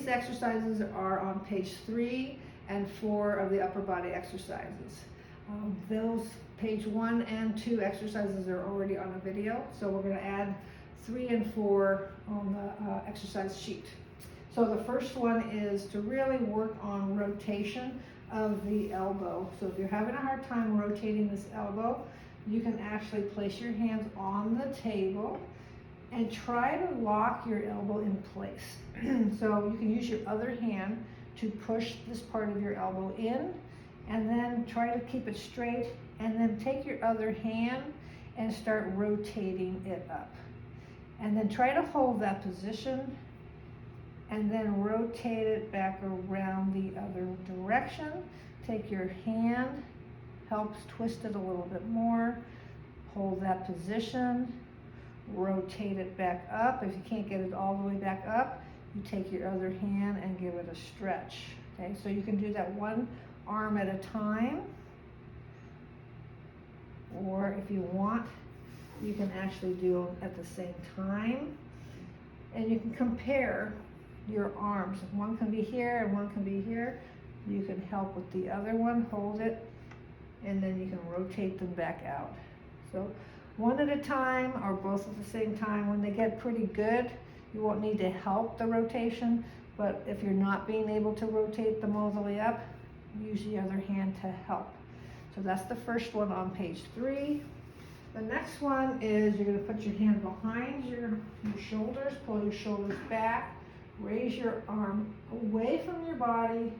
these exercises are on page 3 and 4 of the upper body exercises. Those page 1 and 2 exercises are already on a video, so we're going to add 3 and 4 on the exercise sheet. So the first one is to really work on rotation of the elbow. So if you're having a hard time rotating this elbow, you can actually place your hands on the table and try to lock your elbow in place. So you can use your other hand to push this part of your elbow in, and then try to keep it straight, and then take your other hand and start rotating it up. And then try to hold that position, and then rotate it back around the other direction. Take your hand, helps twist it a little bit more, hold that position, rotate it back up. If you can't get it all the way back up, you take your other hand and give it a stretch. Okay, so you can do that one arm at a time, or if you want, you can actually do them at the same time. And you can compare your arms. One can be here and one can be here. You can help with the other one, hold it, and then you can rotate them back out. So one at a time or both at the same time. When they get pretty good, you won't need to help the rotation, but if you're not being able to rotate them all the way up, use the other hand to help. So that's the first one on page 3. The next one is you're going to put your hand behind your shoulders, pull your shoulders back, raise your arm away from your body,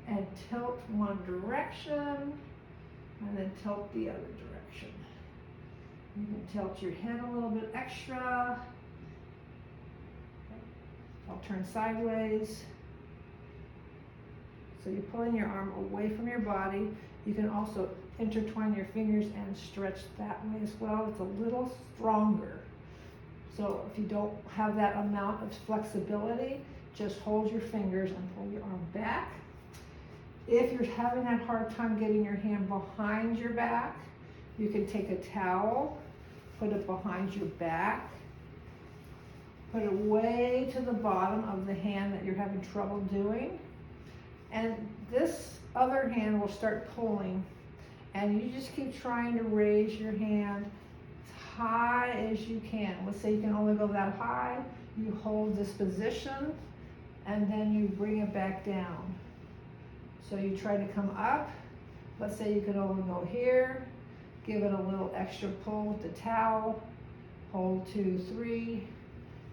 and tilt one direction, and then tilt the other direction. You can tilt your head a little bit extra. I'll turn sideways. So you're pulling your arm away from your body. You can also intertwine your fingers and stretch that way as well. It's a little stronger. So if you don't have that amount of flexibility, just hold your fingers and pull your arm back. If you're having that hard time getting your hand behind your back, you can take a towel, put it behind your back, put it way to the bottom of the hand that you're having trouble doing, and this other hand will start pulling, and you just keep trying to raise your hand as high as you can. Let's say you can only go that high. You hold this position, and then you bring it back down. So you try to come up. Let's say you can only go here. Give it a little extra pull with the towel. Hold 2, 3,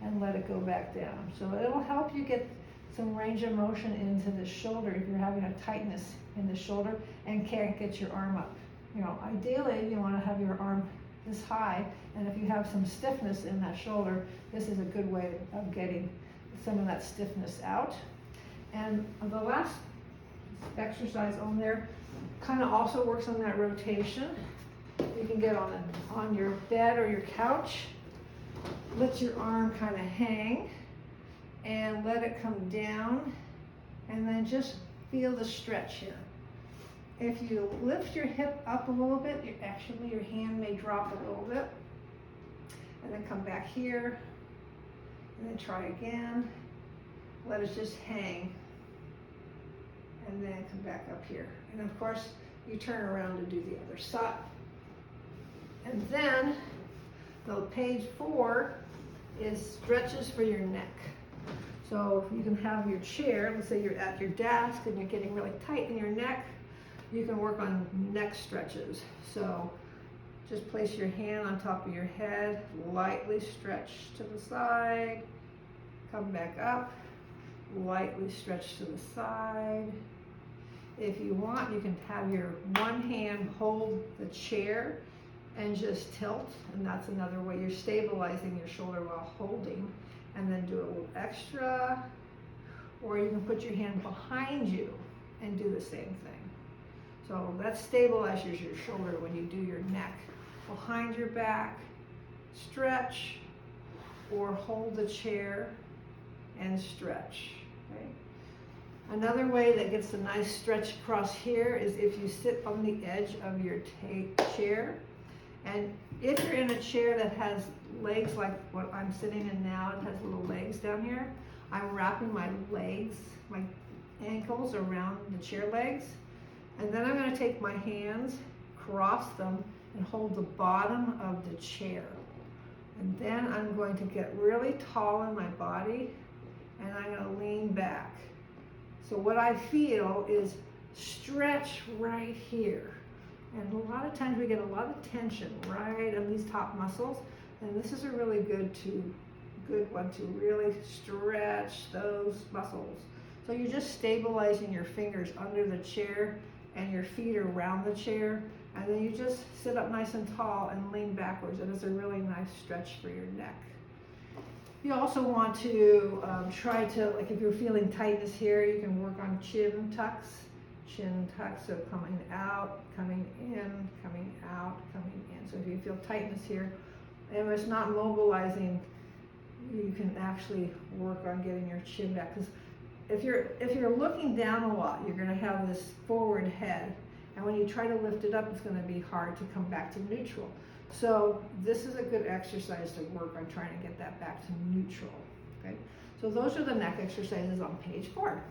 and let it go back down. So it'll help you get some range of motion into the shoulder if you're having a tightness in the shoulder and can't get your arm up. You know, ideally you want to have your arm this high, and if you have some stiffness in that shoulder, this is a good way of getting some of that stiffness out. And the last exercise on there kind of also works on that rotation. You can get on your bed or your couch, let your arm kind of hang and let it come down, and then just feel the stretch here. If you lift your hip up a little bit, your hand may drop a little bit, and then come back here, and then try again. Let it just hang, and then come back up here. And of course, you turn around to do the other side. And then, the page 4 is stretches for your neck. So you can have your chair, let's say you're at your desk and you're getting really tight in your neck, you can work on neck stretches. So just place your hand on top of your head, lightly stretch to the side, come back up, lightly stretch to the side. If you want, you can have your one hand hold the chair and just tilt, and that's another way you're stabilizing your shoulder while holding, and then do a little extra. Or you can put your hand behind you and do the same thing. So that stabilizes your shoulder when you do your neck. Behind your back, stretch, or hold the chair and stretch. Okay? Another way that gets a nice stretch across here is if you sit on the edge of your chair. And if you're in a chair that has legs like what I'm sitting in now, it has little legs down here, I'm wrapping my legs, my ankles around the chair legs. And then I'm going to take my hands, cross them, and hold the bottom of the chair. And then I'm going to get really tall in my body, and I'm going to lean back. So what I feel is stretch right here. And a lot of times we get a lot of tension right on these top muscles, and this is a really good one to really stretch those muscles. So you're just stabilizing your fingers under the chair and your feet around the chair, and then you just sit up nice and tall and lean backwards, and it's a really nice stretch for your neck. You also want to try to, like if you're feeling tightness here, you can work on chin tucks, so coming out, coming in, coming out, coming in. So if you feel tightness here, and it's not mobilizing, you can actually work on getting your chin back. Because if you're looking down a lot, you're going to have this forward head, and when you try to lift it up, it's going to be hard to come back to neutral. So this is a good exercise to work on trying to get that back to neutral. Okay, so those are the neck exercises on page 4.